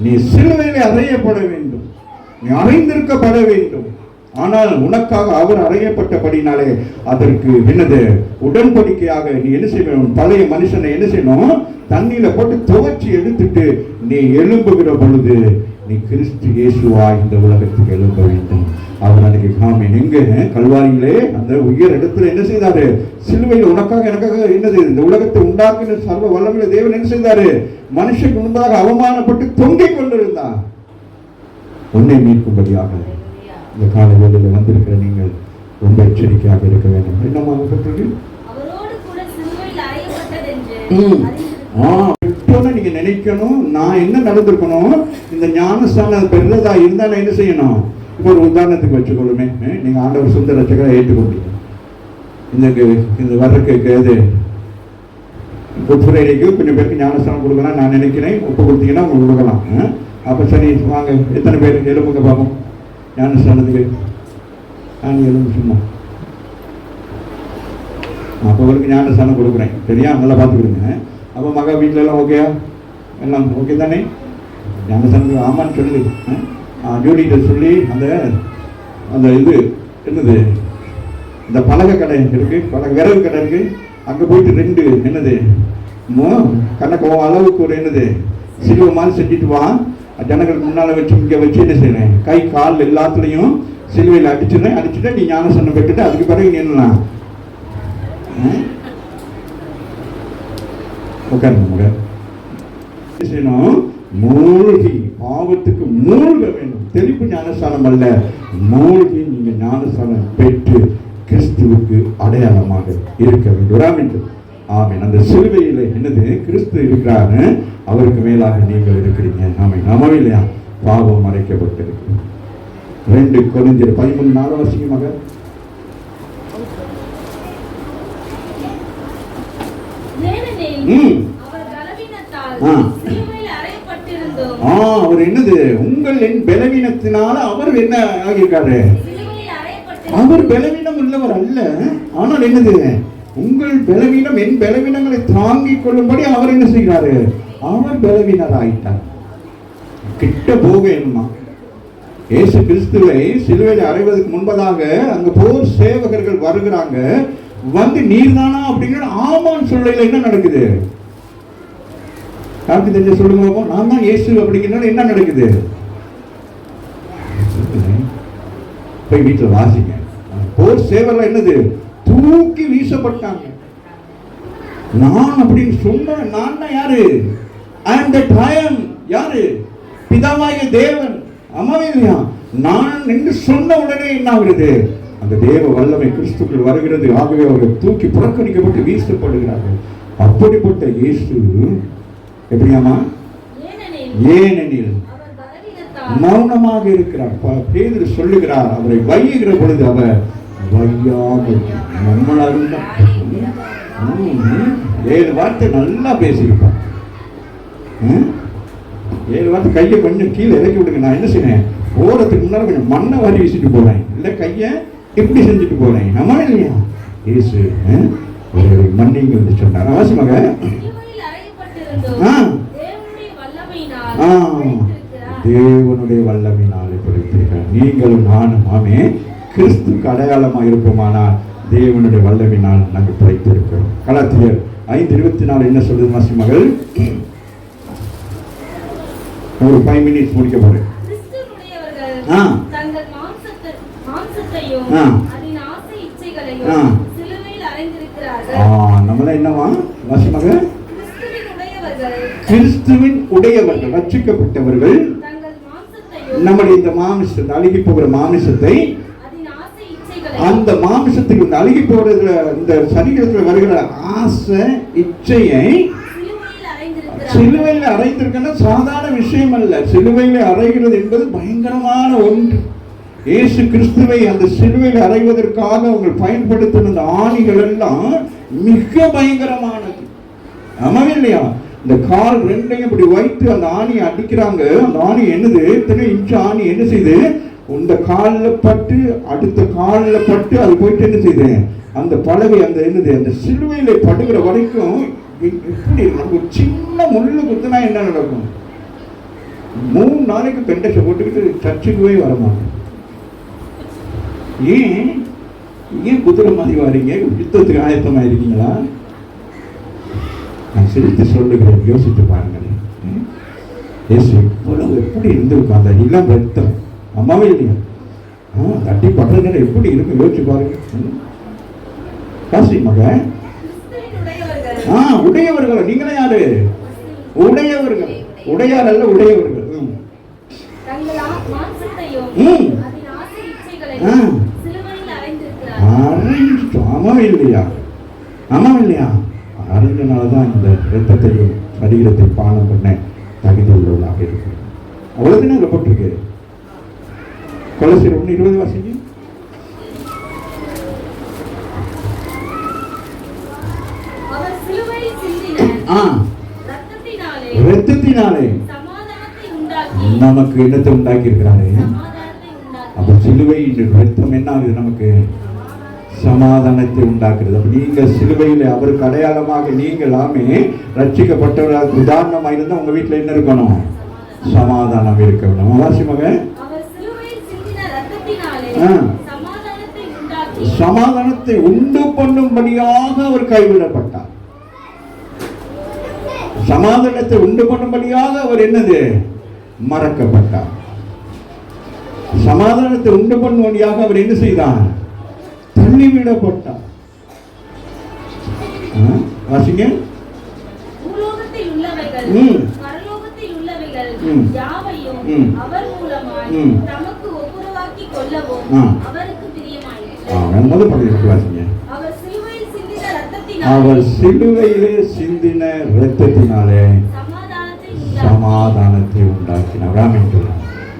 நீ சிலுவையில அறையப்பட வேண்டும், நீ அறைந்திருக்கப்பட வேண்டும். ஆனால் உனக்காக அவர் அறையப்பட்டபடினாலே அதற்கு என்னது உடன்படிக்கையாக நீ என்ன செய்யணும்? பழைய மனுஷனை என்ன செய்யணும்? தண்ணியில போட்டு துவச்சி எடுத்துட்டு நீ எழும்புகிற பொழுது நீ கிறிஸ்து இயேசுவா இந்த உலகத்துக்கு எழும்ப வேண்டும். அவர் அன்னைக்கு காமீன் எங்க கல்வாரியிலே அந்த உயர் இடத்துல என்ன செய்தாரு? சிலுவையில் உனக்காக எனக்காக என்னது இந்த உலகத்தை உண்டாக்கின சர்வ வல்லமையுள்ள தேவன் என்ன செய்தாரு? மனுஷனுக்கு முன்பாக அவமானப்பட்டு தொங்கிக் கொண்டிருந்தார். உன்னை மீட்கும்படியாக இந்த கால வேளையில வந்திருக்கிற நீங்கள் ரொம்ப எச்சரிக்கையாக இருக்க வேண்டும். என்னமாக பெற்றது நீங்க நினைக்கணும், நான் என்ன நடந்திருக்கணும், இந்த ஞானஸ்தானம் பெற்றதா இருந்தா நான் என்ன செய்யணும்? இப்போ ஒரு உதாரணத்துக்கு வச்சுக்கொள்ளுமே, நீங்க ஆண்டவர் சொந்த ரட்சகரை ஏற்றுக்கொண்டீங்க. இந்த வர்றதுக்கு இது குட் ஃப்ரைடேக்கு கொஞ்சம் பேருக்கு ஞானஸ்தானம் கொடுக்கலாம் நான் நினைக்கிறேன். ஒப்பு கொடுத்தீங்கன்னா உங்களுக்கு கொடுக்கலாம். அப்போ சரி வாங்க, எத்தனை பேர் எழுப்புங்க பார்ப்போம் ஞானஸ்தானத்துக்கு. நான் எழுந்து சும்மா அப்போ அவருக்கு ஞானஸ்தானம் கொடுக்குறேன், சரியா? நல்லா பார்த்துக்கிடுங்க. அப்போ மகா வீட்டில எல்லாம் ஓகேயா? எல்லாம் ஓகே தானே? ஞானஸ்தானம் ஆமான்னு சொல்லுது. ஜோடிகிட்ட சொல்லி அந்த அந்த இது என்னது, இந்த பலகை கடை இருக்கு, விறகு கடை இருக்கு, அங்கே போயிட்டு 2 என்னது கணக்கு அளவுக்கு ஒரு என்னது சிலுவை மாதிரி செஞ்சுட்டு வா, ஜனங்களுக்கு முன்னால் வச்சு இங்கே வச்சு என்ன செய்யறேன், கை கால் எல்லாத்துலேயும் சிலுவையில் அடிச்சுட்டு நீ ஞானஸ்தானம் பெற்றுட்டு அதுக்கு பிறகு நீ என்னலாம் உட்காருங்க. மூழ்கி பாவத்துக்கு மூழ்க வேண்டும். தெளிப்பு ஞானஸ்தானம் அல்ல, மூழ்கி நீங்க ஞானஸ்தானம் பெற்று கிறிஸ்துவுக்கு அடையாளமாக இருக்க வேண்டும். ஆமென். அந்த சிலுவையில் என்னது கிறிஸ்து இருக்கிறாரு, அவருக்கு மேலாக நீங்கள் இருக்கிறீங்க. ஆமென். நாமவே இல்லையா? பாவம் மறைக்கப்பட்டிருக்கு. 2 கொரிந்தியர் 13:4 வாசிக்குமாக. அவர் என்னது உங்கள் என் பலவீனத்தினால அவர் என்ன ஆகியிருக்காரு? அவர் பலவீனம் உள்ளவர் அல்ல, ஆனால் என்னது உங்கள் பலவீனம் என் பலவீனங்களை தாங்கிக் கொள்ளும்படி அவர் என்ன செய்கிறாரு? அவர் பலவீனர் ஆயிட்டார். கிட்ட போக என்னமா இயேசு கிறிஸ்துவை சிலுவையில் அறைவதற்கு முன்பதாக அங்க போர் சேவகர்கள் வருகிறாங்க. வந்து நீர்தானா அப்படிங்கிற ஆமான்னு சொல்லையில என்ன நடக்குது? யாருக்கு தெரிஞ்ச சொல்லுங்க. நான் தான் இயேசு அப்படிங்கிறனால என்ன நடக்குது? போய் வீட்டில் வாசிங்க. போர் சேவர்கள் என்னது தூக்கி வீசப்பட்டாங்க. நான் அப்படின்னு சொன்ன நான் தான் யாரு? அந்த டைம் யாரு? பிதாவாகிய தேவன். அம்மாவே இல்லையா? நான் என்று சொன்ன உடனே என்ன ஆகிறது? அந்த தேவ வல்லமை கிறிஸ்துக்குள் வருகிறது. ஆகவே அவர்கள் தூக்கி புறக்கணிக்கப்பட்டு வீசப்படுகிறார்கள். அப்படிப்பட்ட இயேசு எப்படியாமா? ஏனெனில் மௌனமாக இருக்கிறார். பேதுரு சொல்லுகிறார், அவரை வையுகிற பொழுது அவர் வையாமல் நம்மளால் 7 வார்த்தை நல்லா பேசியிருப்பார். 7 வார்த்தை கையை கொஞ்சம் கீழே இறக்கி விடுங்க. நான் என்ன செய்யறேன்? போறதுக்கு முன்னாடி கொஞ்சம் மண்ணை வாரி வீசிட்டு போறேன், இல்லை கையை இப்படி செஞ்சுட்டு போறேன். நம்ம இல்லையா? இயேசு மன்னிங்க சொன்னார். அவசியமாக தேவனுடைய வல்லமையினாலே படைத்தீர்கள். நீங்களும் நானும் ஆமே கிறிஸ்துக்கு அடையாளமாக இருப்போமானால் தேவனுடைய வல்லமையினால் நாங்கள் படைத்திருக்கிறோம். கலாத்தியர் 5:24 என்ன சொல்லுது மாசி மகள்? ஒரு 5 மினிட்ஸ் முடிக்க போறேன். நம்மள என்னவா மாசி மகள்? கிறிஸ்துவின் உடையவர்கள், ரட்சிக்கப்பட்டவர்கள். நம்முடைய இந்த மாமிசத்தை அழுகி போகிற மாமிசத்தை, அந்த மாமிசத்துக்கு இந்த அழுகி போகிற இந்த சரீரத்தில் வருகிற ஆசை இச்சையை சிலுவையில் அறைந்திருக்கிற சாதாரண விஷயம் அல்ல. சிலுவையில் அறைகிறது என்பது பயங்கரமான ஒன்று. இயேசு கிறிஸ்துவை அந்த சிலுவையில் அறைவதற்காக அவங்க பயன்படுத்தின அந்த ஆணிகள் எல்லாம் மிக பயங்கரமானது. ஆமாவே இல்லையா? இந்த கால் 2ஐயும் இப்படி வைத்து அந்த ஆணியை அடிக்கிறாங்க. அந்த ஆணி என்னது? 3 இன்ச் ஆணி என்ன செய்யுது? இந்த காலில் பட்டு அடுத்த காலில் பட்டு அது போயிட்டு என்ன செய்யுது? அந்த பலகை அந்த என்னது அந்த சிலுவையில படுகிற வரைக்கும் எப்படி ஒரு சின்ன முள்ளு குத்துனா என்ன நடக்கும்? 3 நாளைக்கு பெண்டஷை போட்டுக்கிட்டு சர்ச்சுக்குவே வரமாட்டோம். ஏன் குதிரை மாதிரி வாரீங்க? யுத்தத்துக்கு ஆயத்தமாக இருக்கீங்களா? நான் சிரித்து சொல்லுகிறேன், யோசித்து பாருங்களேன். இயேசு இவ்வளவு எப்படி இருந்திருக்கும்? அந்த இளம் ரத்தம் அம்மாவே இல்லையா? தட்டி படுறதுல எப்படி இருக்கும் யோசிச்சு பாருங்க. காசி மக உடையவர்கள். நீங்களே யாரு? உடையவர்கள். உடையார் அல்ல, உடையவர்கள். ஆமாவே இல்லையா? ஆமாவே இல்லையா? அறிஞனால்தான் இந்த இரத்தத்தையும் சரீரத்தை பானம் பண்ண தகுதி உள்ளவர்களாக இருக்கு. அவ்வளவுதானே அங்கே போட்டிருக்கு. கொலோசியர் 1:20 வாசிங்க. இரத்தத்தினாலே நமக்கு இடத்தை உண்டாக்கி இருக்கிறாரு. அப்ப சிலுவை ரத்தம் என்ன ஆகுது? நமக்கு சமாதானத்தை உண்டாக்குறது. அப்ப நீங்க சிலுவையில் அவருக்கு அடையாளமாக நீங்களாமே ரட்சிக்கப்பட்டவர்கள் உதாரணமாக இருந்தால் உங்க வீட்டில் என்ன இருக்கணும்? சமாதானம் இருக்கணும். வாசிமக சமாதானத்தை உண்டு பண்ணும்படியாக அவர் கைவிடப்பட்டார். சமாதானத்தை உண்டு பண்ணும்படியாக அவர் என்னது? மறக்கப்பட்டார். சமாதானத்தை உண்டு பண்ணும்படியாக அவர் என்ன செய்தார்? தள்ளிவிடப்பட்டார். வாசிங்க. அவர் சிலுவையிலே சிந்தின இரத்தத்தினாலே சமாதானத்தை உண்டாக்கினார்.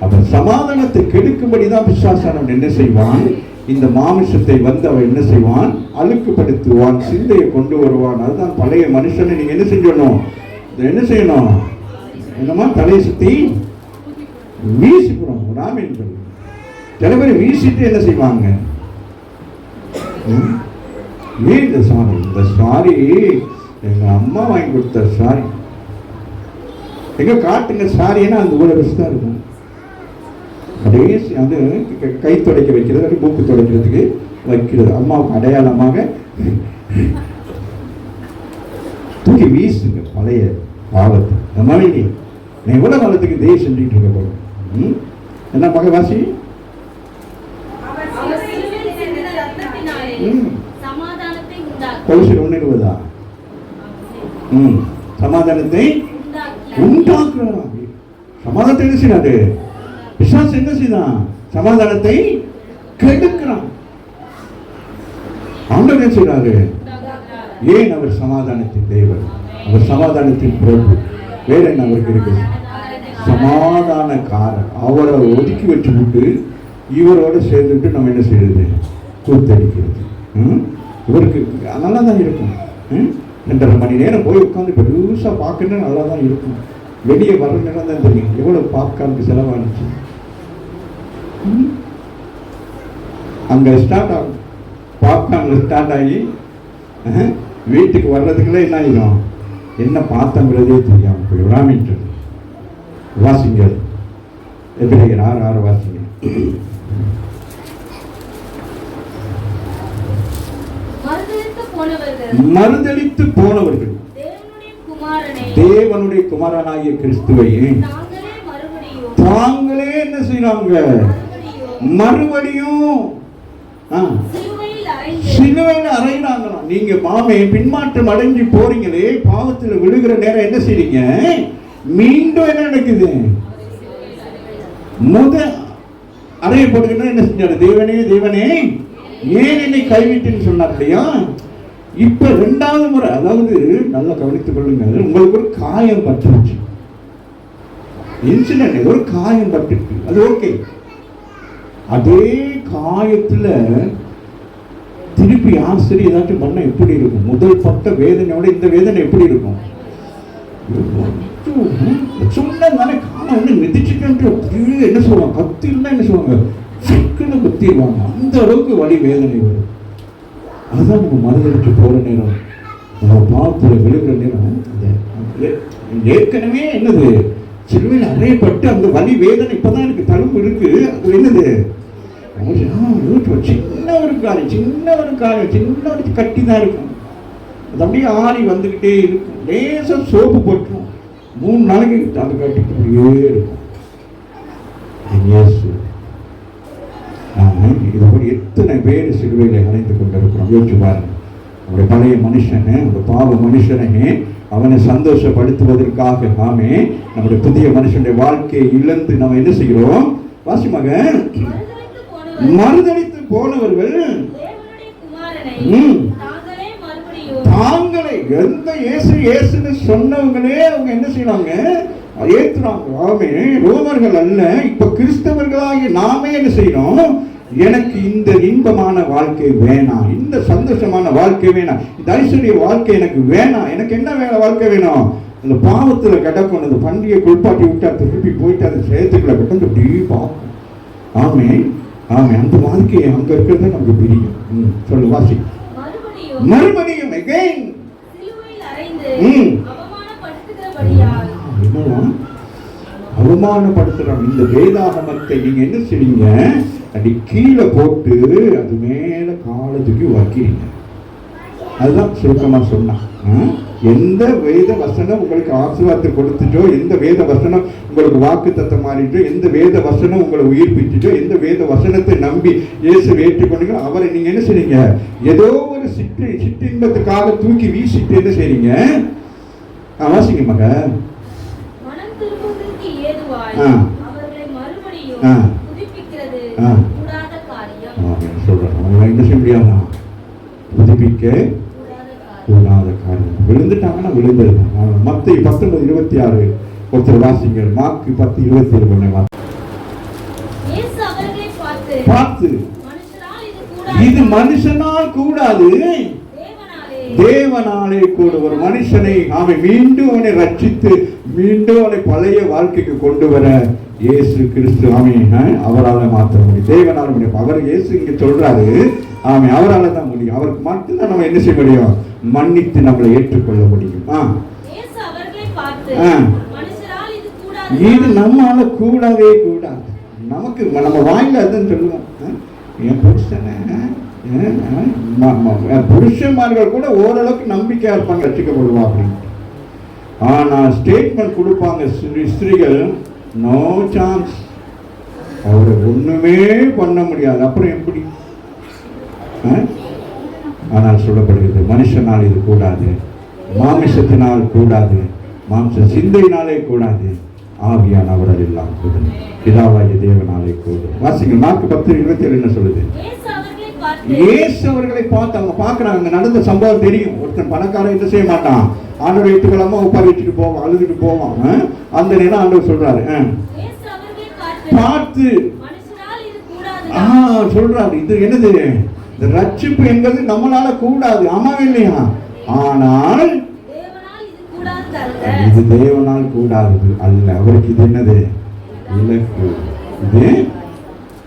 அப்ப சமாதானத்தை கெடுக்கும்படிதான் பிசாசானவன் என்ன செய்வான்? இந்த மாமிசத்தை வந்து அவன் என்ன செய்வான்? அழுக்குப்படுத்துவான், சிந்தையை கொண்டு வருவான். அதுதான் பழைய மனுஷனை நீங்க என்ன செய்யணும்? என்ன செய்யணும்? என்னமா தலையை சுத்தி வீசி போறோம். ராமன் சில பேர் வீசிட்டு என்ன செய்வாங்க? இந்த சாரி எங்க அம்மா வாங்கி கொடுத்த சாரி, எங்க காட்டுங்க சாரின்னா அந்த ஊழல் வச்சு தான் இருக்கும். கடைசி அது கை துடைக்க வைக்கிறது, அப்படி மூக்கு துடைக்கிறதுக்கு வைக்கிறது. அம்மாவுக்கு அடையாளமாக தூக்கி வீசுங்க பழைய பாவத்தை. அந்த மாதிரி நீ எவ்வளவு காலத்துக்கு தெய்வம் செஞ்சுட்டு இருக்க போல. என்ன பகவாசி? கொலுசில் 1:20 சமாதானத்தை உண்டாக்குறான். சமாதானத்தை என்ன செய்யாது? பிசாசு என்ன செய்தான்? சமாதானத்தை கெடுக்கிறான். ஆண்டவர் என்ன செய்றாரு? ஏன் அவர் சமாதானத்தின் தேவன், அவர் சமாதானத்தின் பிரபு. வேற என்ன அவருக்கு இருக்கு? சமாதானக்காரர். அவரை ஒதுக்கி வச்சு விட்டு இவரோட சேர்ந்துட்டு நம்ம என்ன செய்யறது? கூத்தடிக்கிறது. இவருக்கு நல்லா தான் இருக்கும். 2.5 மணி நேரம் போய் உட்காந்து பெருசா பார்க்கணும், நல்லா தான் இருக்கும். வெளியே வர நேரம் தான் தெரியும் எவ்வளவு பாப்கார்னுக்கு செலவானுச்சு. அங்க ஸ்டார்ட் ஆகும், பாப்கார்ன்ல ஸ்டார்ட் ஆகி வீட்டுக்கு வர்றதுக்குள்ள என்ன ஆகிடும்? என்ன பார்த்தங்கிறதே தெரியாம போய் ராமிட்டு வாசிங்க. எபிரேயர் 6:6 வாசிங்க. மறுதலித்து போனவர்கள் தேவனுடைய குமாரனாகிய கிறிஸ்துவை தாங்களே என்ன செய்யறாங்க? மறுபடியும் சிலுவையில் அறையினாங்களாம். நீங்க மாமே பின்மாற்றம் அடைஞ்சு போறீங்களே, பாவத்தில் விழுகிற நேரம் என்ன செய்றீங்க? மீண்டும் என்ன நடக்குது? அறைய போட்டுக்கிட்டா என்ன செஞ்சாரு? தேவனே தேவனே ஏன் என்னை கைவிட்டுன்னு சொன்னார் இல்லையா? இப்ப 2வது முறை, அதாவது நல்லா கவனித்துக் கொள்ளுங்க. உங்களுக்கு ஒரு காயம் பட்டுருச்சு, இன்சிடென்ட், ஒரு காயம் பட்டுருக்கு, அது ஓகே. அதே காயத்துல திருப்பி ஆசிரியர் ஏதாச்சும் பண்ண எப்படி இருக்கும்? முதல் பட்ட வேதனையோட இந்த வேதனை எப்படி இருக்கும்? சொன்னாலே காலம் வந்து மிதிச்சுட்டு என்ன சொல்லுவாங்க? கத்திருந்தா என்ன சொல்லுவாங்க? சக்குன்னு குத்திடுவாங்க. அந்த அளவுக்கு வலி வேதனை வரும். அதுதான் நம்ம மறுதளிச்சு போற நேரம், நம்ம பாவத்துல விழுகிற நேரம். ஏற்கனவே என்னது? சிலுவையில் அறையப்பட்டு அந்த வலி வேதனை இப்பதான் எனக்கு தழும்பு இருக்கு. அது என்னது? சின்ன ஒரு காரியம், சின்ன ஒரு கட்டி தான் இருக்கும். அது அப்படியே ஆறி வந்துகிட்டே இருக்கும். லேசா சோப்பு போட்டுரும், 3 நாளைக்கு அந்த கட்டிட்டு அப்படியே இருக்கும். இதோட எத்தனை பேர் சிலுவையில் அணைந்து கொண்டிருக்கிறோம் யோசிச்சு பாருங்க. நம்முடைய பழைய மனுஷனை, அந்த பாவ மனுஷனை அவனை சந்தோஷப்படுத்துவதற்காக நாமே நம்முடைய புதிய மனுஷனுடைய வாழ்க்கையை இழந்து நம்ம என்ன செய்கிறோம்? வாசிமாக மறுதலித்து போனவர்கள் தாங்களே எந்த இயேசுன்னு சொன்னவங்களே அவங்க என்ன செய்யறாங்க? ஏத்துறாங்க. ஆமே, ரோமர்கள் அல்ல, இப்ப கிறிஸ்தவர்களாகிய நாமே என்ன செய்யணும்? எனக்கு இந்த இன்பமான வாழ்க்கை வேணாம், இந்த சந்தோஷமான வாழ்க்கை வேணாம், இந்த ஐஸ்வர்ய வாழ்க்கை எனக்கு வேணாம். எனக்கு என்ன வாழ்க்கை வேணும்? அந்த பாவத்துல கிடக்கும், அந்த பண்டிகை குளிப்பாட்டி விட்டு திருப்பி போயிட்டு அந்த சேத்துக்களை கிட்ட அப்படி பார்க்கும். ஆமே ஆமே, அந்த வாழ்க்கையை அங்க இருக்கிறத நமக்கு பிரியும். சொல்லு வாசி. மறுபடியும் again சிலுவையில் அறைந்து அவமானப்படுத்துகிறபடியால். என்னடா அவமானப்படுத்துறாங்க. இந்த வேதாகமத்தை நீங்க என்ன செய்றீங்க? அப்படி கீழே போட்டு அது மேல காலத்துக்கு வைக்கிறீங்க. அதுதான் சுருக்கமா சொன்னா. எந்த வேத வசனம் உங்களுக்கு ஆசீர்வாதத்தை கொடுத்துட்டோ, எந்த வேத வசனம் உங்களுக்கு வாக்கு தத்தம் மாறிட்டோ, எந்த வேத வசனம் உங்களை உயிர்ப்பிச்சுட்டோ, எந்த வேத வசனத்தை நம்பி இயேசு ஏற்றுக்கொண்டீங்களோ அவரை நீங்க என்ன செய்றீங்க? ஏதோ ஒரு சிற்றின்பத்துக்காக தூக்கி வீசிட்டு என்ன செய்றீங்க? வாசிங்க மக. மனம் திரும்புவதற்கு ஏதுவாய் அவர்களை மறுபடியும் புதுப்பிக்கிறது கூடாத காரியம். சொல்றேன், அவங்க என்ன செய்ய முடியாதா? புதுப்பிக்க கூடாத காரியம். விழுந்துட்டாங்கன்னா விழுந்துருந்தாங்க. மத்தேயு 19:26 ஒருத்தர் வாசிங்கள். மார்க்கு 10:27 பார்த்து இது மனுஷனால் கூடாது, தேவனாலே கூட. ஒரு மனுஷனை அவன் மீண்டும் அவனை ரட்சித்து மீண்டும் அவனை பழைய வாழ்க்கைக்கு கொண்டு வர இயேசு கிறிஸ்து அவரால் மாற்ற முடியும், தேவனால் முடியும். அவர் இயேசு இங்க சொல்றாரு, அவரால் தான் முடியும். அவருக்கு மட்டும்தான் நம்ம என்ன செய்ய முடியும்? மன்னித்து நம்மளை ஏற்றுக்கொள்ள முடியும். இது நம்மால கூடவே கூடாது. நமக்கு நம்ம வாயில அதுன்னு சொல்லுவோம். என் புருஷன்மார்கள் கூட ஓரளவுக்கு நம்பிக்கையா இருப்பாங்க, ரசிக்கப்படுவா அப்படின்னு. ஆனா ஸ்டேட்மெண்ட் கொடுப்பாங்க ஸ்திரீகள், நோ சான்ஸ், அவரை ஒண்ணுமே பண்ண முடியாது. அப்புறம் எப்படி? ஆனால் சொல்லப்படுகிறது, மனுஷனால் இது கூடாது, மாமிசத்தினால் கூடாது, மாம்ச சிந்தையினாலே கூடாது, ஆவியான அவரால் எல்லாம் கூடும், பிதாவாகிய தேவனாலே கூடும். வாசிங்கள். மார்க்கு 10:27 என்ன சொல்லுது? இயேசு அவர்களை பார்த்து அவங்க பார்க்கறாங்க. நடந்த சம்பவம் தெரியும். ஒருத்தன் பணக்காரன் என்ன செய்ய மாட்டான், ஆண்டவர் ஏற்றுக்கொள்ளாம உட்கார வச்சுட்டு போவான், அழுதுட்டு போவான். அந்த நேரம் ஆண்டவர் சொல்றாரு, பார்த்து சொல்றாரு, இது என்னது? ரட்சிப்பு என்பது நம்மளால கூடாது, ஆமாவே இல்லையா? ஆனால் இது தேவனால் கூடாது அல்ல. அவருக்கு இது என்னது? இலக்கு. இது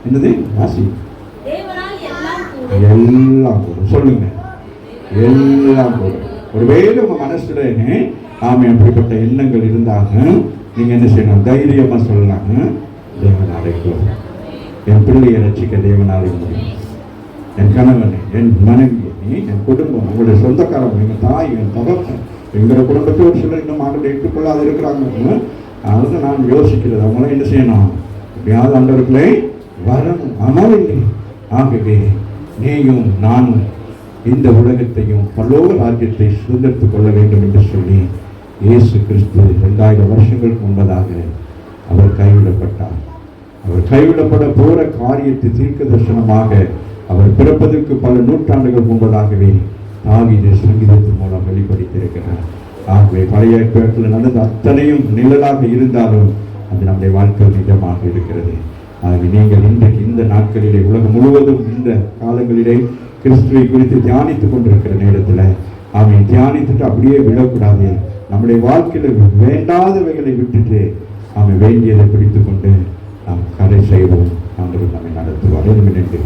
என்னது? வாசி. எல்லாம் கூடும். சொல்லுங்க, எல்லாம் கூடும். ஒருவேளை உங்க மனசுல அப்படிப்பட்ட எண்ணங்கள் இருந்தாங்க, நீங்க என்ன செய்யணும்? தைரியமா சொல்லலாம், தேவனாலே கூடும். என் பிள்ளையை ரட்சிக்க தேவனாலே முடியும். என் கணவனை, என் மனைவியை, என் குடும்பம், உங்களுடைய சொந்தக்காரங்க, என் தாய், என் தகப்பன், எங்களோட குடும்பத்தில் ஒரு சிலர் இன்னும் ஆண்டவரை ஏற்றுக்கொள்ளாத இருக்கிறாங்க. அதனால நான் யோசிக்கிறது, அவங்களாம் என்ன செய்யணும்? எப்படியாவது ஆண்டவர்களே வரணும், அமரில்லை. ஆகவே நீயும் நானும் இந்த உலகத்தையும் பரலோக ராஜ்யத்தை சுதந்திரத்துக் கொள்ள வேண்டும் என்று சொல்லி இயேசு கிறிஸ்து 2000 வருஷங்களுக்கு முன்பதாக அவர் கைவிடப்பட்டார். அவர் கைவிடப்பட போற காரியத்தை தீர்க்க தரிசனமாக அவர் பிறப்பதற்கு பல நூற்றாண்டுகள் முன்பதாகவே தாவீது சங்கீதத்தின் மூலம் வெளிப்படுத்தியிருக்கிறார். ஆகவே பழைய ஏற்பாட்டில் நடந்த அத்தனையும் நிழலாக இருந்தாலும் அது நம்முடைய வாழ்க்கையில் நிஜமாக இருக்கிறது. ஆகவே நீங்கள் இன்றைக்கு இந்த நாட்களிலே உலகம் முழுவதும் இந்த காலங்களிலே கிறிஸ்துவை குறித்து தியானித்துக் கொண்டிருக்கிற நேரத்தில் அவன் தியானித்துட்டு அப்படியே விடக்கூடாது. நம்முடைய வாழ்க்கையில் வேண்டாதவைகளை விட்டுட்டு அவன் வேண்டியதை பிடித்துக் கொண்டு நாம் கரை செய்வோம். ஆண்டவர் நம்மை நடத்துவார். என்று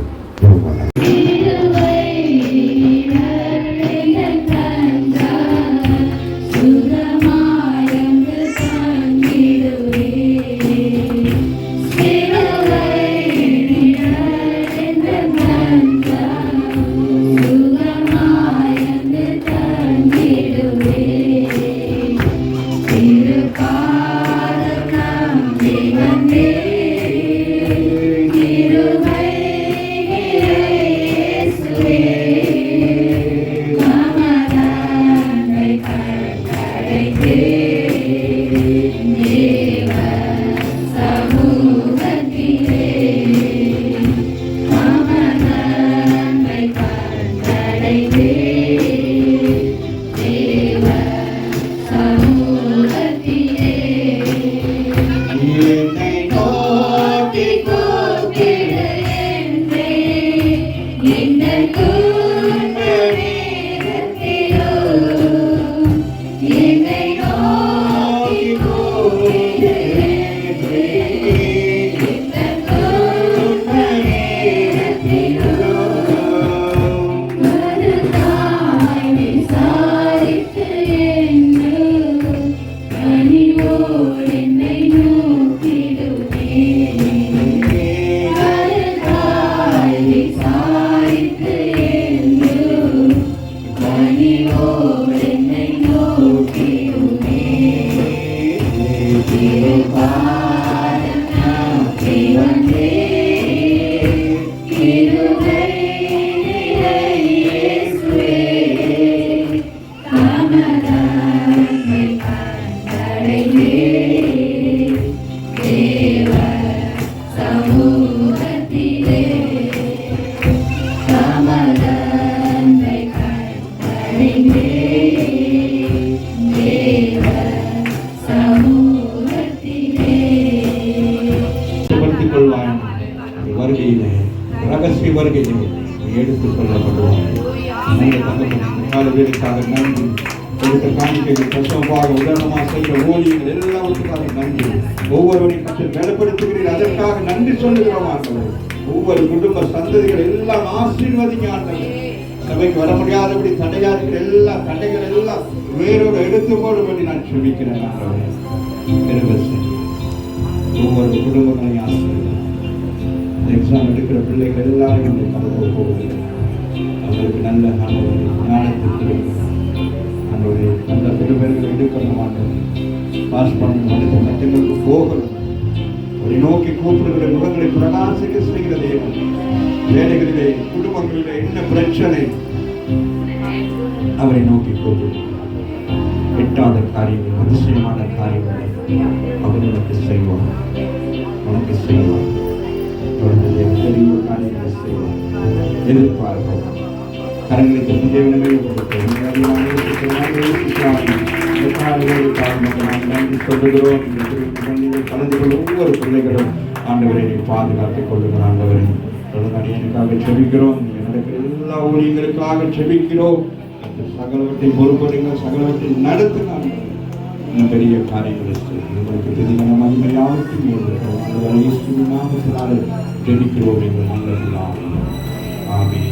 நாலு பேருக்காக நன்றி. கொடுத்த காணிக்கைகள் பிரசவமாக உதாரணமாக செய்கிற ஊழியர்கள் எல்லாவற்றுக்காக நன்றி. ஒவ்வொருவரையும் கற்று பலப்படுத்துகிறீர்கள், அதற்காக நன்றி சொல்லுகிறோம் ஆண்டவரே. ஒவ்வொரு குடும்ப சந்ததிகள் எல்லாம் ஆசீர்வதிங்க ஆண்டவரே. சபைக்கு வர முடியாதபடி தடையா இருக்கிற எல்லா தடைகள் எல்லாம் வேறொரு எடுத்து போடும்படி நான் சொல்லிக்கிறேன் ஆண்டவரே. ஒவ்வொரு குடும்பங்களையும் ஆசீர்வதிங்க. எக்ஸாம் எடுக்கிற பிள்ளைகள் எல்லாரும் கடந்து போகுது. அவர்களுக்கு நல்ல ஞானத்திற்கு அவருடைய நல்ல பெருமைகளை எடுக்கணும் ஆண்டவரே. பாஸ் பண்ணணும், அடுத்த கட்டங்களுக்கு போகணும். அவரை நோக்கி கூப்பிடுகிற முகங்களை பிரகாசிக்க செய்கிற தேவன். வேலைகளிலே குடும்பங்களிலே என்ன பிரச்சனை, அவரை நோக்கி கூப்பிடு. எட்டாத காரியங்கள், அதிசயமான காரியங்களை அவர் உனக்கு செய்வார், உனக்கு செய்வார். பெரிய காரியங்களை செய்வார். எதிர்பார்ப்போம். கரங்களை தட்டி தேவனமே நன்றி சொல்லுகிறோம். கலந்து கொள்ள ஒவ்வொரு பிள்ளைகளும் ஆண்டவரை பாதுகாத்துக் கொள்ளுகிற ஆண்டவரை அடியனுக்காக செபிக்கிறோம். நடக்கிற எல்லா ஊழியர்களுக்காக செபிக்கிறோம். சகலவற்றை பொறுப்படுங்கள், சகலவற்றை நடத்துங்க. பெரிய காரியங்களை உங்களுக்கு பெரிய மகிமையாவுக்கும் நாமத்தினாலே ஜெபிக்கிறோம் எங்கள் நல்ல ஆமென்.